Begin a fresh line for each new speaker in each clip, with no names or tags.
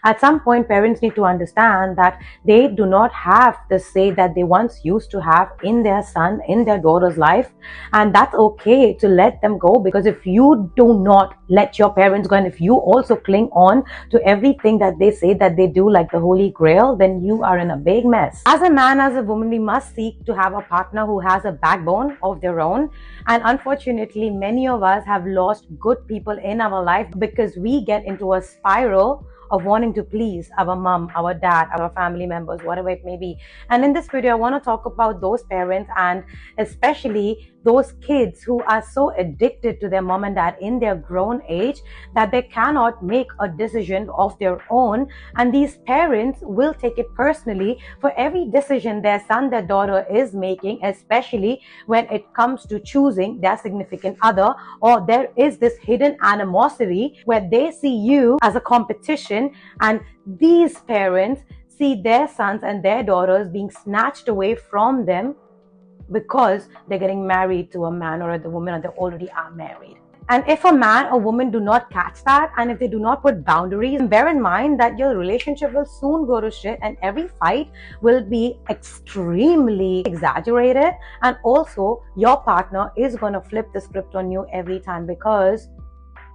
At some point, parents need to understand that they do not have the say that they once used to have in their son, in their daughter's life. And that's okay to let them go, because if you do not let your parents go, and if you also cling on to everything that they say that they do like the Holy Grail, then you are in a big mess. As a man, as a woman, we must seek to have a partner who has a backbone of their own. And unfortunately, many of us have lost good people in our life because we get into a spiral of wanting to please our mom, our dad, our family members, whatever it may be. And in this video, I want to talk about those parents, and especially those kids who are so addicted to their mom and dad in their grown age that they cannot make a decision of their own. And these parents will take it personally for every decision their son, their daughter is making, especially when it comes to choosing their significant other, or there is this hidden animosity where they see you as a competition, and these parents see their sons and their daughters being snatched away from them because they're getting married to a man or a woman, or they already are married. And if a man or woman do not catch that, and if they do not put boundaries, bear in mind that your relationship will soon go to shit, and every fight will be extremely exaggerated. And also, your partner is going to flip the script on you every time, because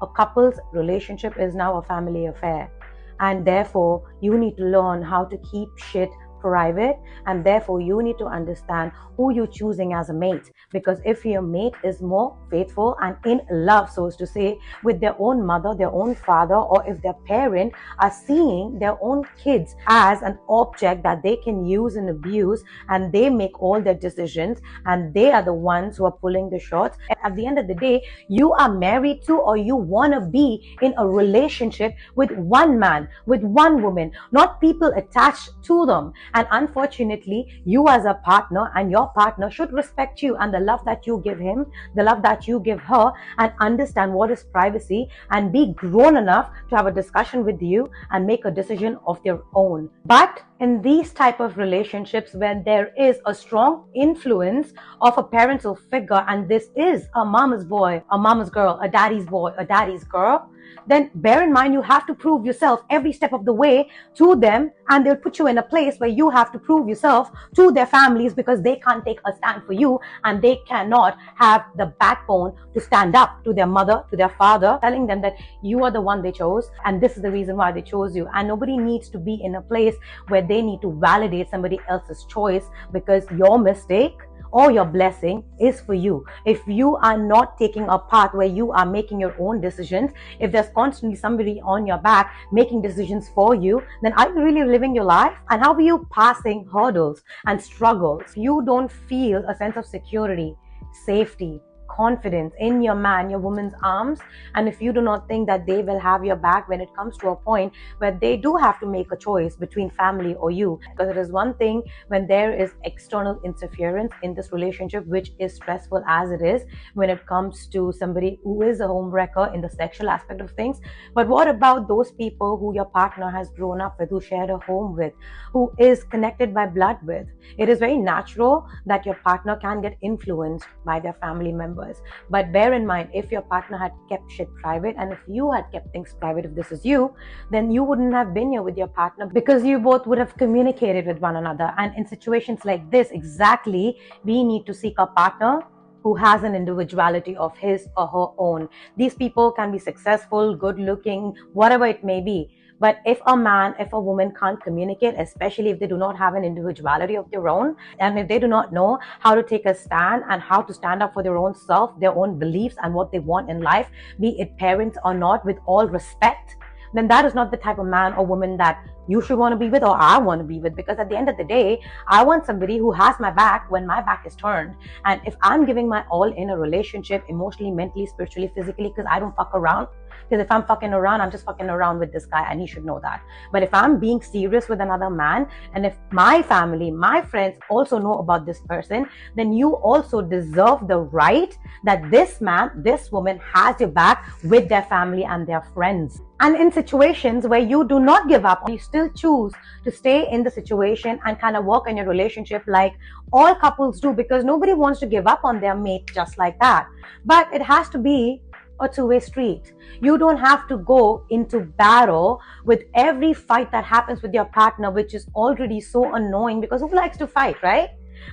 a couple's relationship is now a family affair. And therefore, you need to learn how to keep shit private, and therefore you need to understand who you're choosing as a mate. Because if your mate is more faithful and in love, so as to say, with their own mother, their own father, or if their parent are seeing their own kids as an object that they can use and abuse, and they make all their decisions, and they are the ones who are pulling the shots, and at the end of the day, you are married to, or you want to be in a relationship with one man, with one woman, not people attached to them. And unfortunately, you as a partner and your partner should respect you and the love that you give him, the love that you give her, and understand what is privacy, and be grown enough to have a discussion with you and make a decision of their own. But in these type of relationships where there is a strong influence of a parental figure, and this is a mama's boy, a mama's girl, a daddy's boy, a daddy's girl, then bear in mind you have to prove yourself every step of the way to them, and they'll put you in a place where you have to prove yourself to their families, because they can't take a stand for you, and they cannot have the backbone to stand up to their mother, to their father, telling them that you are the one they chose and this is the reason why they chose you. And nobody needs to be in a place where they need to validate somebody else's choice, because your mistake or your blessing is for you. If you are not taking a path where you are making your own decisions, if there's constantly somebody on your back making decisions for you, then are you really living your life? And how are you passing hurdles and struggles? If you don't feel a sense of security, safety, confidence in your man, your woman's arms, and if you do not think that they will have your back when it comes to a point where they do have to make a choice between family or you, because it is one thing when there is external interference in this relationship, which is stressful as it is when it comes to somebody who is a homewrecker in the sexual aspect of things. But what about those people who your partner has grown up with, who shared a home with, who is connected by blood with? It is very natural that your partner can get influenced by their family members. But bear in mind, if your partner had kept shit private, and if you had kept things private, if this is you, then you wouldn't have been here with your partner, because you both would have communicated with one another. And in situations like this, exactly, we need to seek a partner who has an individuality of his or her own. These people can be successful, good looking, whatever it may be. But if a man, if a woman can't communicate, especially if they do not have an individuality of their own, and if they do not know how to take a stand and how to stand up for their own self, their own beliefs, and what they want in life, be it parents or not, with all respect, then that is not the type of man or woman that you should want to be with, or I want to be with. Because at the end of the day, I want somebody who has my back when my back is turned. And if I'm giving my all in a relationship, emotionally, mentally, spiritually, physically, because I don't fuck around, because if I'm fucking around, I'm just fucking around with this guy, and he should know that. But if I'm being serious with another man, and if my family, my friends also know about this person, then you also deserve the right that this man, this woman has your back with their family and their friends. And in situations where you do not give up, you still choose to stay in the situation and kind of work on your relationship like all couples do, because nobody wants to give up on their mate just like that. But it has to be a two-way street. You don't have to go into battle with every fight that happens with your partner, which is already so annoying, because who likes to fight, right?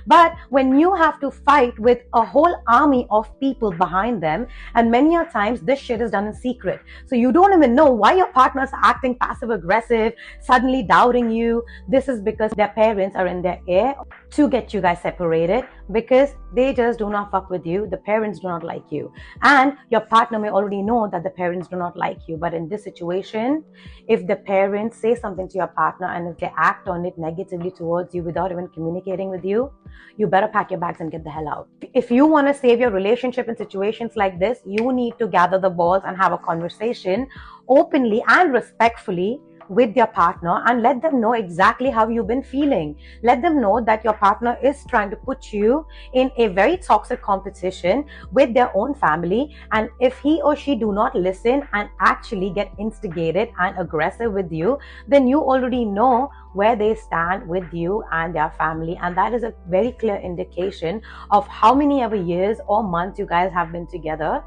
But when you have to fight with a whole army of people behind them, and many a times this shit is done in secret, so you don't even know why your partner's acting passive aggressive, suddenly doubting you. This is because their parents are in their ear to get you guys separated, because they just do not fuck with you. The parents do not like you, and your partner may already know that the parents do not like you. But in this situation, if the parents say something to your partner and if they act on it negatively towards you without even communicating with you, you better pack your bags and get the hell out. If you want to save your relationship in situations like this, you need to gather the balls and have a conversation openly and respectfully with your partner, and let them know exactly how you've been feeling. Let them know that your partner is trying to put you in a very toxic competition with their own family, and if he or she do not listen and actually get instigated and aggressive with you, then you already know where they stand with you and their family, and that is a very clear indication of how many ever years or months you guys have been together.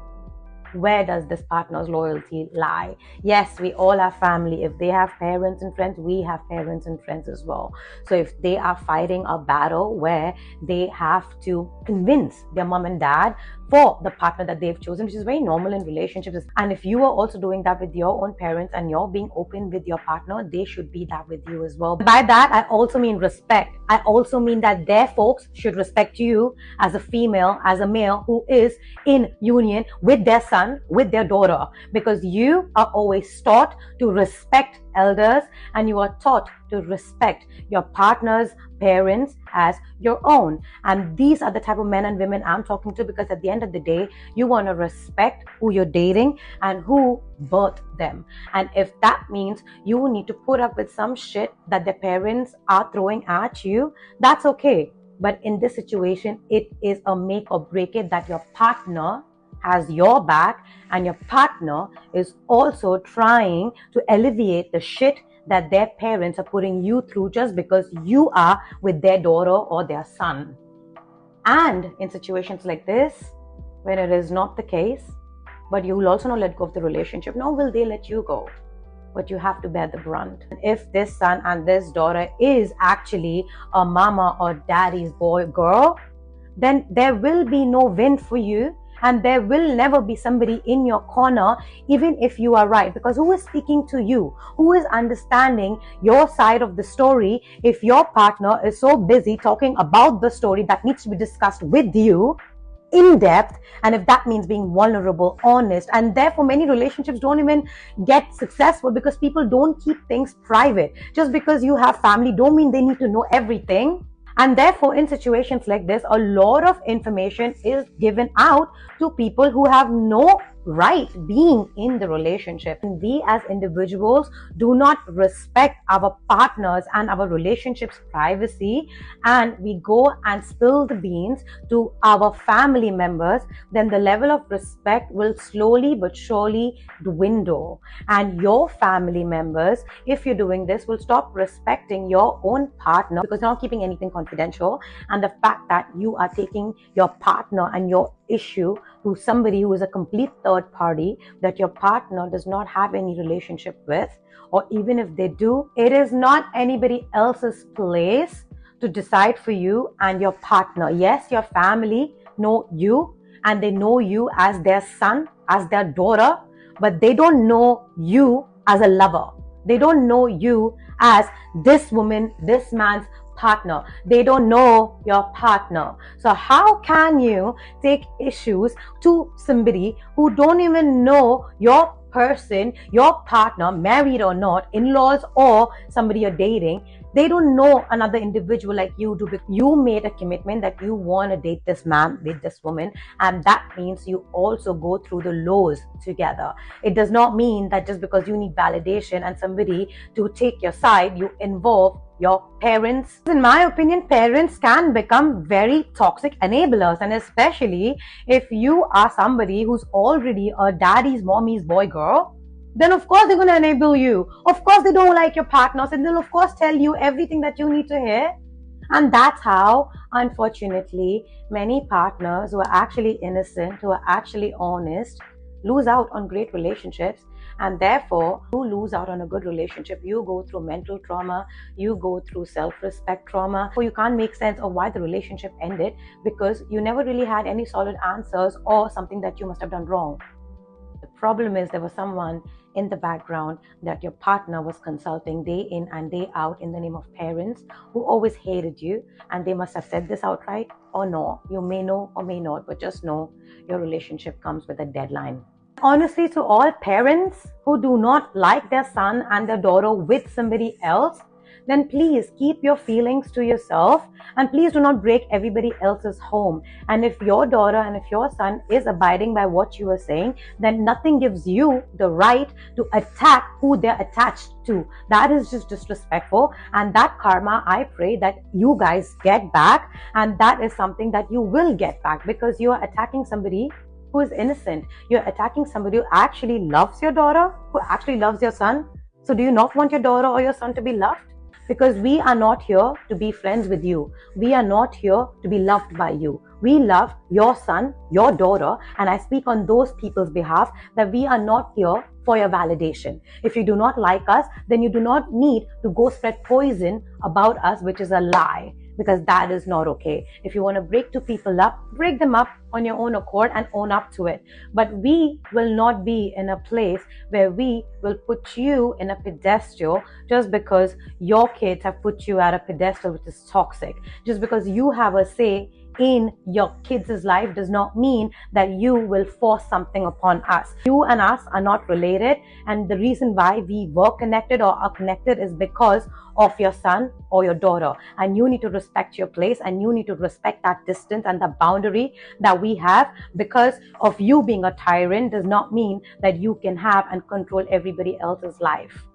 Where does this partner's loyalty lie? Yes, we all have family. If they have parents and friends, we have parents and friends as well. So if they are fighting a battle where they have to convince their mom and dad for the partner that they've chosen, which is very normal in relationships, and if you are also doing that with your own parents and you're being open with your partner, they should be that with you as well. By that, I also mean respect. I also mean that their folks should respect you as a female, as a male who is in union with their son, with their daughter, because you are always taught to respect elders, and you are taught to respect your partner's parents as your own. And these are the type of men and women I'm talking to, because at the end of the day, you want to respect who you're dating and who birthed them. And if that means you need to put up with some shit that the parents are throwing at you, that's okay. But in this situation, it is a make or break it that your partner has your back, and your partner is also trying to alleviate the shit that their parents are putting you through just because you are with their daughter or their son. And in situations like this, when it is not the case, but you will also not let go of the relationship, nor will they let you go, but you have to bear the brunt. If this son and this daughter is actually a mama or daddy's boy, girl, then there will be no win for you. And there will never be somebody in your corner, even if you are right. Because who is speaking to you? Who is understanding your side of the story if your partner is so busy talking about the story that needs to be discussed with you in depth, and if that means being vulnerable, honest? And therefore many relationships don't even get successful because people don't keep things private. Just because you have family don't mean they need to know everything. And therefore, in situations like this, a lot of information is given out to people who have no right being in the relationship. And we as individuals do not respect our partners and our relationships' privacy, and we go and spill the beans to our family members, then the level of respect will slowly but surely dwindle. And your family members, if you're doing this, will stop respecting your own partner because you're not keeping anything confidential. And the fact that you are taking your partner and your issue to somebody who is a complete third party that your partner does not have any relationship with, or even if they do, it is not anybody else's place to decide for you and your partner. Yes, your family know you and they know you as their son, as their daughter, but they don't know you as a lover. They don't know you as this woman, this man's partner. They don't know your partner. So how can you take issues to somebody who don't even know your person, your partner, married or not, in-laws or somebody you're dating? They don't know another individual like you do. You made a commitment that you want to date this man, date this woman, and that means you also go through the lows together. It does not mean that just because you need validation and somebody to take your side, you involve your parents. In my opinion, parents can become very toxic enablers, and especially if you are somebody who's already a daddy's mommy's boy, girl, then of course they're going to enable you. Of course they don't like your partners, and they'll of course tell you everything that you need to hear. And that's how, unfortunately, many partners who are actually innocent, who are actually honest, lose out on great relationships, and therefore you lose out on a good relationship. You go through mental trauma, you go through self-respect trauma, or you can't make sense of why the relationship ended because you never really had any solid answers or something that you must have done wrong. The problem is there was someone in the background that your partner was consulting day in and day out in the name of parents who always hated you, and they must have said this outright or no. You may know or may not, but just know your relationship comes with a deadline. Honestly, to all parents who do not like their son and their daughter with somebody else, then please keep your feelings to yourself and please do not break everybody else's home. And if your daughter and if your son is abiding by what you are saying, then nothing gives you the right to attack who they're attached to. That is just disrespectful, and that karma, I pray that you guys get back, and that is something that you will get back because you are attacking somebody who is innocent. You're attacking somebody who actually loves your daughter, who actually loves your son. So do you not want your daughter or your son to be loved? Because we are not here to be friends with you. We are not here to be loved by you. We love your son, your daughter, and I speak on those people's behalf that we are not here for your validation. If you do not like us, then you do not need to go spread poison about us, which is a lie, because that is not okay. If you want to break two people up, break them up on your own accord and own up to it. But we will not be in a place where we will put you in a pedestal just because your kids have put you at a pedestal which is toxic. Just because you have a say in your kids' life does not mean that you will force something upon us. You and us are not related, and the reason why we were connected or are connected is because of your son or your daughter, and you need to respect your place and you need to respect that distance and the boundary that we have. Because of you being a tyrant does not mean that you can have and control everybody else's life.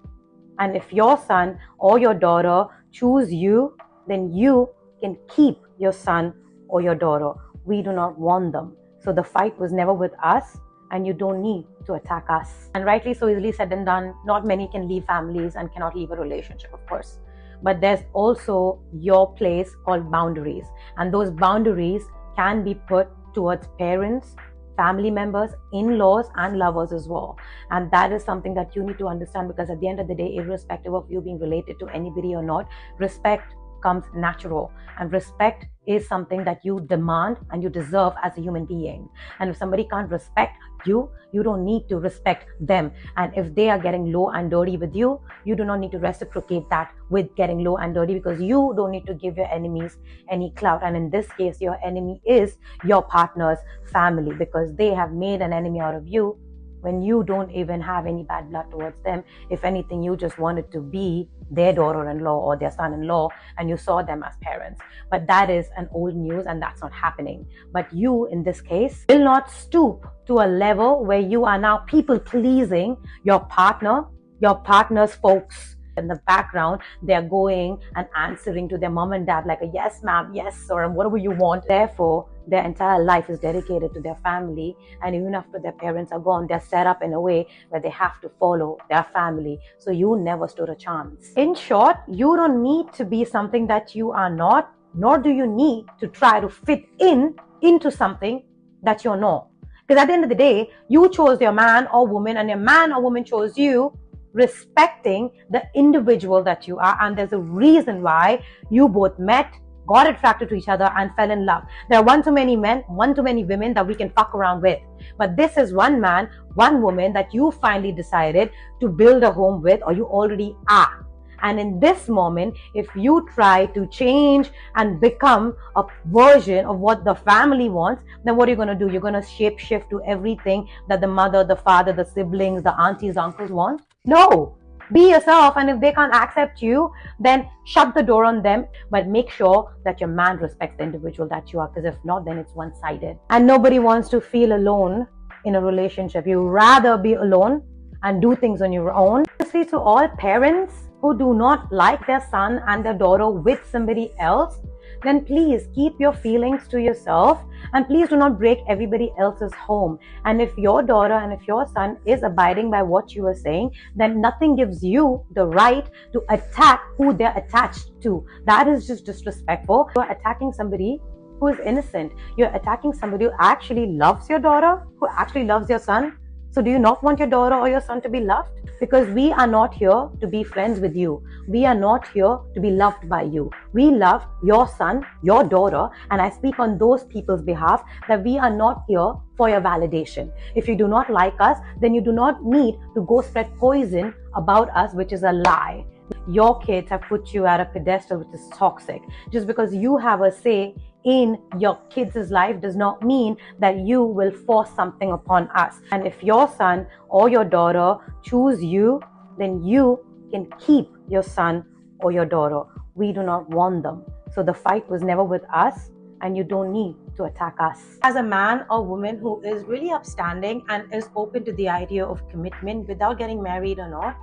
And if your son or your daughter choose you, then you can keep your son or your daughter. We do not want them. So the fight was never with us, and you don't need to attack us. And rightly so easily said and done. Not many can leave families and cannot leave a relationship, of course. But there's also your place called boundaries. And those boundaries can be put towards parents, family members, in-laws, and lovers as well. And that is something that you need to understand, because at the end of the day, irrespective of you being related to anybody or not, respect comes natural, and respect is something that you demand and you deserve as a human being. And if somebody can't respect you, you don't need to respect them. And if they are getting low and dirty with you, you do not need to reciprocate that with getting low and dirty, because you don't need to give your enemies any clout. And in this case, your enemy is your partner's family, because they have made an enemy out of you when you don't even have any bad blood towards them. If anything, you just wanted to be their daughter-in-law or their son-in-law, and you saw them as parents. But that is an old news, and that's not happening. But you, in this case, will not stoop to a level where you are now people-pleasing your partner, your partner's folks. In the background, they're going and answering to their mom and dad like a yes ma'am, yes sir, and whatever you want. Therefore, their entire life is dedicated to their family, and even after their parents are gone, they're set up in a way where they have to follow their family. So you never stood a chance. In short, you don't need to be something that you are not, nor do you need to try to fit into something that you're not. Because at the end of the day, you chose your man or woman, and your man or woman chose you, respecting the individual that you are. And there's a reason why you both met, got attracted to each other, and fell in love. There are one too many men, one too many women that we can fuck around with. But this is one man, one woman that you finally decided to build a home with, or you already are. And in this moment, if you try to change and become a version of what the family wants, then what are you going to do? You're going to shape shift to everything that the mother, the father, the siblings, the aunties, uncles want? No. Be yourself, and if they can't accept you, then shut the door on them. But make sure that your man respects the individual that you are, because if not, then it's one-sided. And nobody wants to feel alone in a relationship. You rather be alone and do things on your own. Honestly, to all parents who do not like their son and their daughter with somebody else, then please keep your feelings to yourself, and please do not break everybody else's home. And if your daughter and if your son is abiding by what you are saying, then nothing gives you the right to attack who they're attached to. That is just disrespectful. You're attacking somebody who is innocent. You're attacking somebody who actually loves your daughter, who actually loves your son. So do you not want your daughter or your son to be loved? Because we are not here to be friends with you. We are not here to be loved by you. We love your son, your daughter, and I speak on those people's behalf that we are not here for your validation. If you do not like us, then you do not need to go spread poison about us, which is a lie. Your kids have put you at a pedestal which is toxic. Just because you have a say in your kids' life does not mean that you will force something upon us. And if your son or your daughter choose you, then you can keep your son or your daughter. We do not want them. So the fight was never with us, and you don't need to attack us. As a man or woman who is really upstanding and is open to the idea of commitment without getting married or not,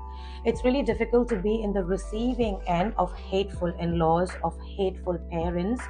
it's really difficult to be in the receiving end of hateful in-laws, of hateful parents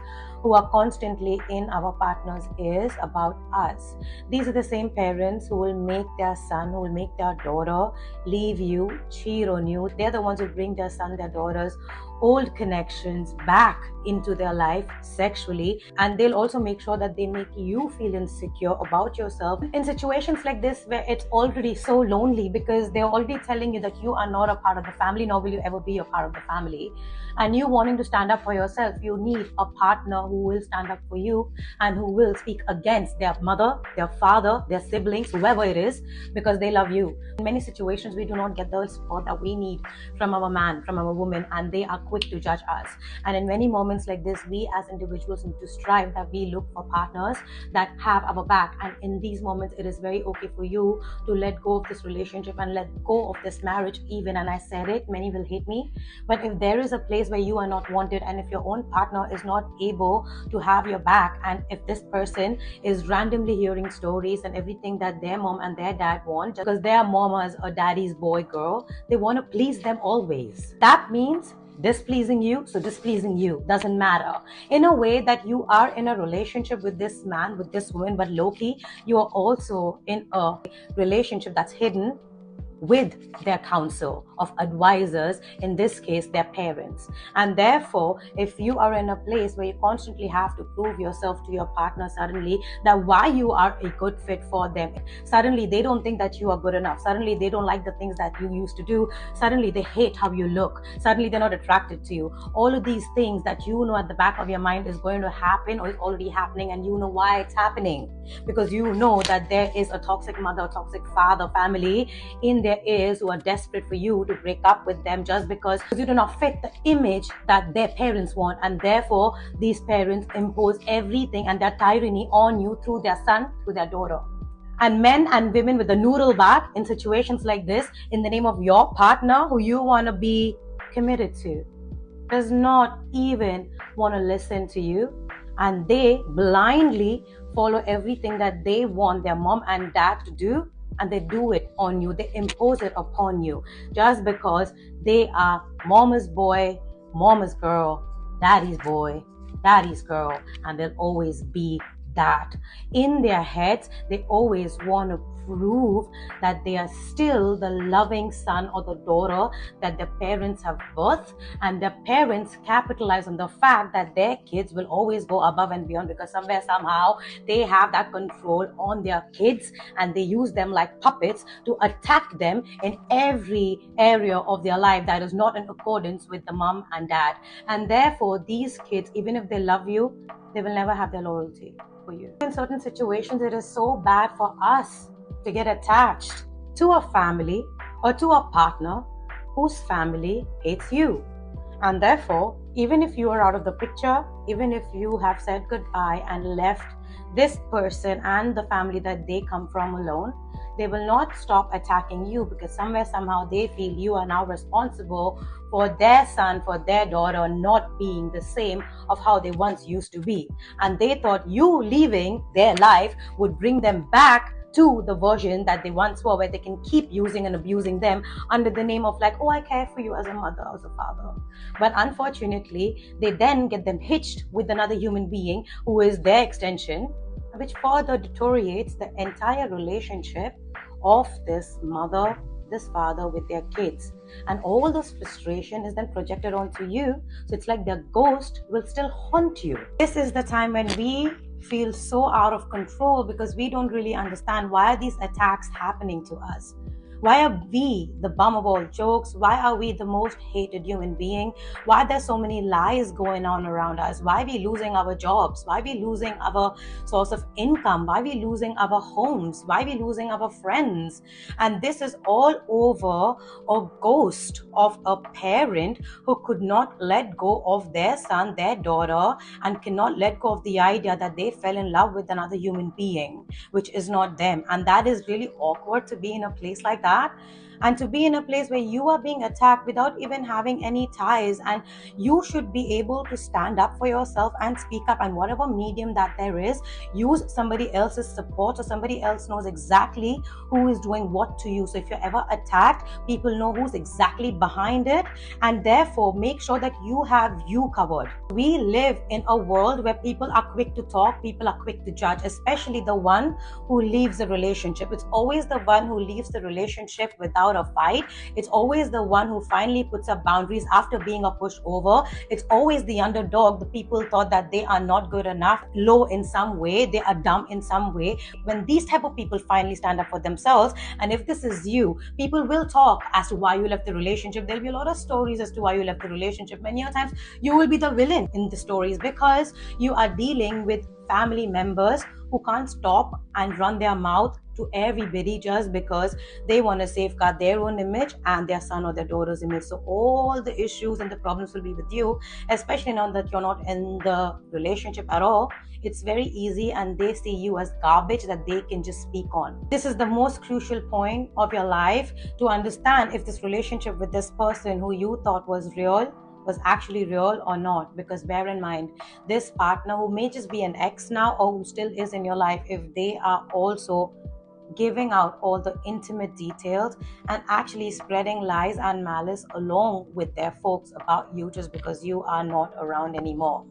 who are constantly in our partner's ears about us. These are the same parents who will make their son, who will make their daughter leave you, cheat on you. They're the ones who bring their son, their daughters, old connections back into their life sexually, and they'll also make sure that they make you feel insecure about yourself in situations like this where it's already so lonely, because they're already telling you that you are not a part of the family, nor will you ever be a part of the family. And you wanting to stand up for yourself, you need a partner who will stand up for you and who will speak against their mother, their father, their siblings, whoever it is, because they love you. In many situations, we do not get the support that we need from our man, from our woman, and they are quick to judge us. And in many moments like this, we as individuals need to strive that we look for partners that have our back. And in these moments, it is very okay for you to let go of this relationship and let go of this marriage even. And I said it, many will hate me, but if there is a place where you are not wanted, and if your own partner is not able to have your back, and if this person is randomly hearing stories and everything that their mom and their dad want, just because their mama's or daddy's boy, girl, they want to please them always. That means displeasing you, so displeasing you doesn't matter. In a way that you are in a relationship with this man, with this woman, but low-key, you are also in a relationship that's hidden with their counsel of advisors, in this case their parents. And therefore, if you are in a place where you constantly have to prove yourself to your partner suddenly that why you are a good fit for them, suddenly they don't think that you are good enough, suddenly they don't like the things that you used to do, suddenly they hate how you look, suddenly they're not attracted to you, all of these things that you know at the back of your mind is going to happen or is already happening, and you know why it's happening, because you know that there is a toxic mother, a toxic father, family in their ears who are desperate for you to break up with them just because you do not fit the image that their parents want. And therefore, these parents impose everything and their tyranny on you through their son, through their daughter. And men and women with a noodle back in situations like this, in the name of your partner who you want to be committed to, does not even want to listen to you, and they blindly follow everything that they want their mom and dad to do, and they do it on you. They impose it upon you just because they are mama's boy, mama's girl, daddy's boy, daddy's girl, and they'll always be that. In their heads, they always want to prove that they are still the loving son or the daughter that their parents have birthed, and their parents capitalize on the fact that their kids will always go above and beyond, because somewhere, somehow, they have that control on their kids, and they use them like puppets to attack them in every area of their life that is not in accordance with the mom and dad. And therefore, these kids, even if they love you, they will never have their loyalty for you. In certain situations, it is so bad for us to get attached to a family or to a partner whose family hates you. And therefore, even if you are out of the picture, even if you have said goodbye and left this person and the family that they come from alone, they will not stop attacking you, because somewhere, somehow, they feel you are now responsible for their son, for their daughter not being the same of how they once used to be. And they thought you leaving their life would bring them back to the version that they once were, where they can keep using and abusing them under the name of like, oh, I care for you as a mother, as a father. But unfortunately, they then get them hitched with another human being who is their extension, which further deteriorates the entire relationship of this mother, this father with their kids. And all this frustration is then projected onto you. So it's like their ghost will still haunt you. This is the time when we feel so out of control because we don't really understand why are these attacks happening to us. Why are we the bum of all jokes? Why are we the most hated human being? Why are there so many lies going on around us? Why are we losing our jobs? Why are we losing our source of income? Why are we losing our homes? Why are we losing our friends? And this is all over a ghost of a parent who could not let go of their son, their daughter, and cannot let go of the idea that they fell in love with another human being, which is not them. And that is really awkward to be in a place like that, and to be in a place where you are being attacked without even having any ties. And you should be able to stand up for yourself and speak up, and whatever medium that there is, use somebody else's support, or somebody else knows exactly who is doing what to you. So if you're ever attacked, people know who's exactly behind it, and therefore make sure that you have you covered. We live in a world where people are quick to talk, people are quick to judge, especially the one who leaves the relationship. It's always the one who leaves the relationship without a fight. It's always the one who finally puts up boundaries after being a pushover. It's always the underdog, the people thought that they are not good enough, low in some way, they are dumb in some way. When these type of people finally stand up for themselves, and if this is you, people will talk as to why you left the relationship. There'll be a lot of stories as to why you left the relationship. Many a times you will be the villain in the stories because you are dealing with family members who can't stop and run their mouth to everybody just because they want to safeguard their own image and their son or their daughter's image. So all the issues and the problems will be with you, especially now that you're not in the relationship at all. It's very easy, and they see you as garbage that they can just speak on. This is the most crucial point of your life, to understand if this relationship with this person who you thought was real was actually real or not. Because bear in mind, this partner who may just be an ex now, or who still is in your life, if they are also giving out all the intimate details and actually spreading lies and malice along with their folks about you just because you are not around anymore,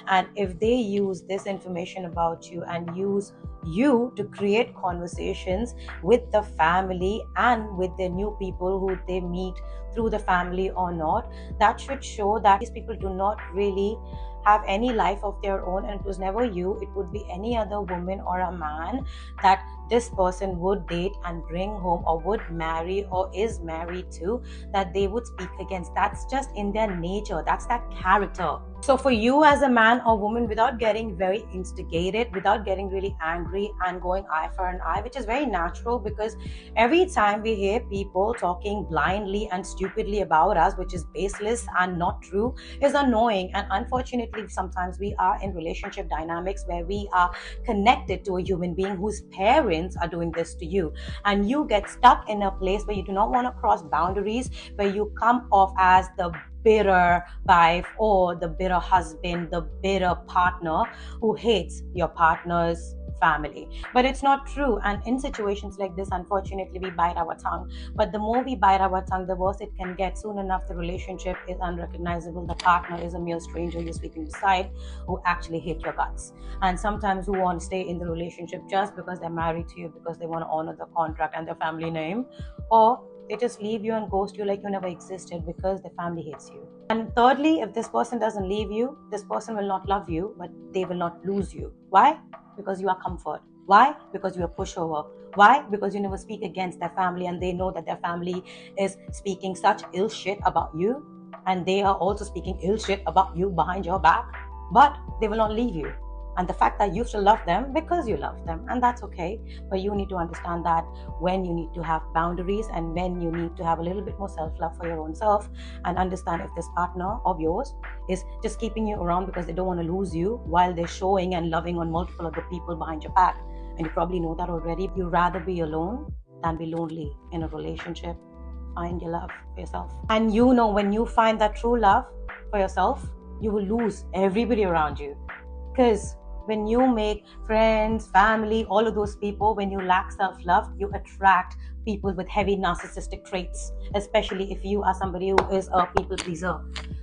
and if they use this information about you and use you to create conversations with the family and with the new people who they meet through the family or not, that should show that these people do not really have any life of their own, and it was never you, it would be any other woman or a man that this person would date and bring home, or would marry, or is married to, that they would speak against. That's just in their nature, that's their character. So for you as a man or woman, without getting very instigated, without getting really angry and going eye for an eye, which is very natural, because every time we hear people talking blindly and stupidly about us, which is baseless and not true, is annoying. And unfortunately, sometimes we are in relationship dynamics where we are connected to a human being whose parents are doing this to you, and you get stuck in a place where you do not want to cross boundaries, where you come off as the bitter wife or the bitter husband, the bitter partner who hates your partner's family. But it's not true. And in situations like this, unfortunately, we bite our tongue. But the more we bite our tongue, the worse it can get. Soon enough, the relationship is unrecognizable. The partner is a mere stranger you're sleeping beside, who actually hate your guts. And sometimes who want to stay in the relationship just because they're married to you, because they want to honor the contract and their family name, or they just leave you and ghost you like you never existed because the family hates you. And thirdly, if this person doesn't leave you, this person will not love you, but they will not lose you. Why? Because you are comfort. Why? Because you are pushover. Why? Because you never speak against their family, and they know that their family is speaking such ill shit about you, and they are also speaking ill shit about you behind your back, but they will not leave you. And the fact that you still love them because you love them, and that's okay. But you need to understand that when you need to have boundaries, and when you need to have a little bit more self-love for your own self, and understand if this partner of yours is just keeping you around because they don't want to lose you, while they're showing and loving on multiple other people behind your back. And you probably know that already. You'd rather be alone than be lonely in a relationship. Find your love for yourself. And you know, when you find that true love for yourself, you will lose everybody around you. Because when you make friends, family, all of those people, when you lack self-love, you attract people with heavy narcissistic traits, especially if you are somebody who is a people pleaser.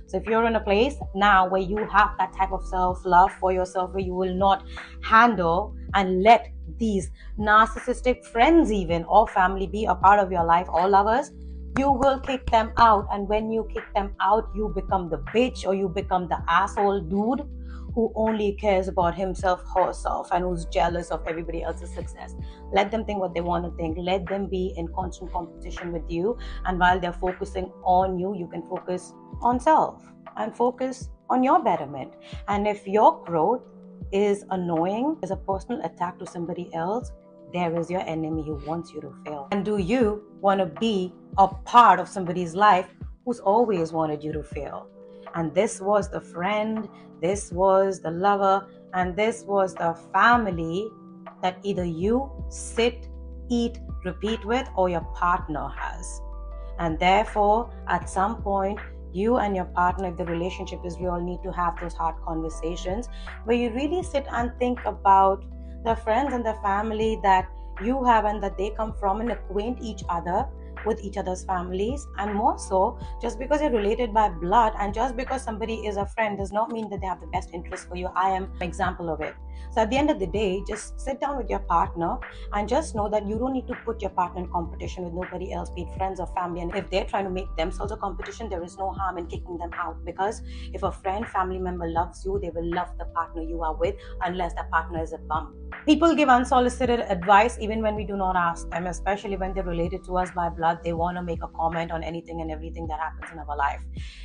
So if you're in a place now where you have that type of self-love for yourself, where you will not handle and let these narcissistic friends even or family be a part of your life, or lovers, you will kick them out. And when you kick them out, you become the bitch, or you become the asshole dude who only cares about himself, herself, and who's jealous of everybody else's success. Let them think what they want to think. Let them be in constant competition with you. And while they're focusing on you, you can focus on self and focus on your betterment. And if your growth is annoying, is a personal attack to somebody else, there is your enemy who wants you to fail. And do you want to be a part of somebody's life who's always wanted you to fail? And this was the friend, this was the lover, and this was the family that either you sit, eat, repeat with, or your partner has. And therefore, at some point, you and your partner, if the relationship is real, need to have those hard conversations where you really sit and think about the friends and the family that you have and that they come from, and acquaint each other with each other's families. And more so, just because you're related by blood and just because somebody is a friend does not mean that they have the best interest for you. I am an example of it. So at the end of the day, just sit down with your partner and just know that you don't need to put your partner in competition with nobody else, be it friends or family. And if they're trying to make themselves a competition, there is no harm in kicking them out, because if a friend, family member loves you, they will love the partner you are with, unless the partner is a bum. People give unsolicited advice even when we do not ask them, especially when they're related to us by blood. They want to make a comment on anything and everything that happens in our life.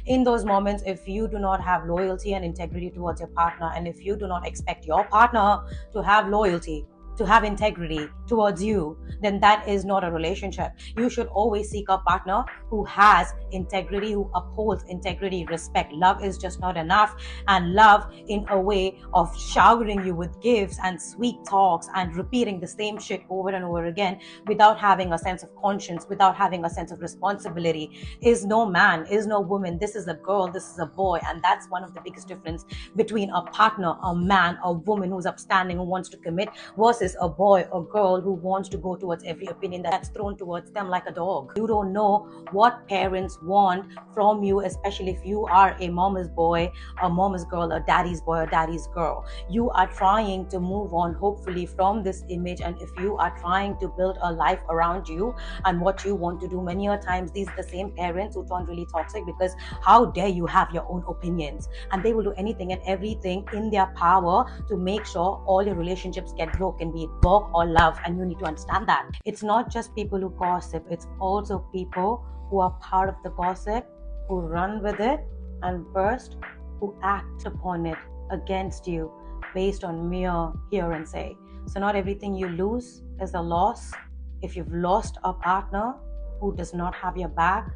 In those moments, if you do not have loyalty and integrity towards your partner, and if you do not expect your partner to have loyalty, to have integrity towards you, then that is not a relationship. You should always seek a partner who has integrity, who upholds integrity, respect. Love is just not enough, and love in a way of showering you with gifts and sweet talks and repeating the same shit over and over again without having a sense of conscience, without having a sense of responsibility, is no man, is no woman. This is a girl, this is a boy. And that's one of the biggest difference between a partner, a man, a woman who's upstanding, who wants to commit, versus a boy or girl who wants to go towards every opinion that's thrown towards them like a dog. You don't know what parents want from you, especially if you are a mama's boy, a mama's girl, a daddy's boy, or daddy's girl. You are trying to move on, hopefully, from this image. And if you are trying to build a life around you and what you want to do, many a times these are the same parents who turn really toxic, because how dare you have your own opinions, and they will do anything and everything in their power to make sure all your relationships get broken, be it work or love. And you need to understand that it's not just people who gossip, it's also people who are part of the gossip, who run with it, and first, who act upon it against you based on mere hear and say. So not everything you lose is a loss. If you've lost a partner who does not have your back,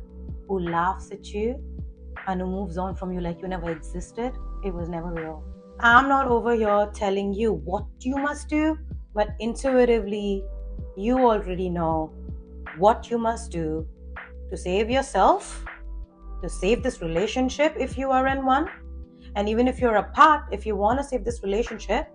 who laughs at you, and who moves on from you like you never existed, it was never real. I'm not over here telling you what you must do, but intuitively, you already know what you must do to save yourself, to save this relationship if you are in one. And even if you're apart, if you want to save this relationship,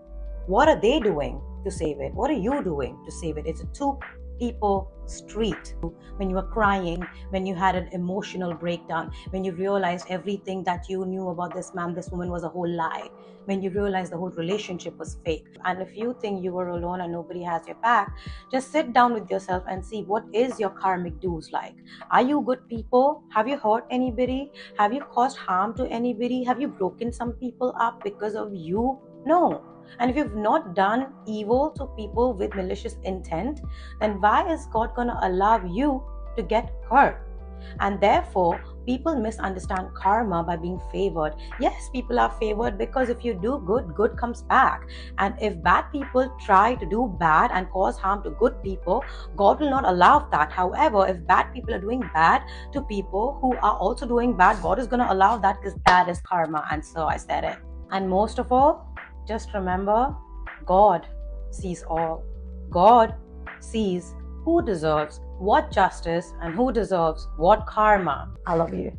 what are they doing to save it? What are you doing to save it? It's a two-people street. When you were crying, when you had an emotional breakdown, when you realized everything that you knew about this man, this woman was a whole lie, when you realized the whole relationship was fake. And if you think you were alone and nobody has your back, just sit down with yourself and see what is your karmic dues like. Are you good people? Have you hurt anybody? Have you caused harm to anybody? Have you broken some people up because of you? No. And if you've not done evil to people with malicious intent, then why is God going to allow you to get hurt? And therefore, people misunderstand karma by being favored. Yes, people are favored because if you do good, good comes back. And if bad people try to do bad and cause harm to good people, God will not allow that. However, if bad people are doing bad to people who are also doing bad, God is going to allow that, because that is karma. And so I said it. And most of all, just remember, God sees all. God sees who deserves what justice and who deserves what karma. I love you.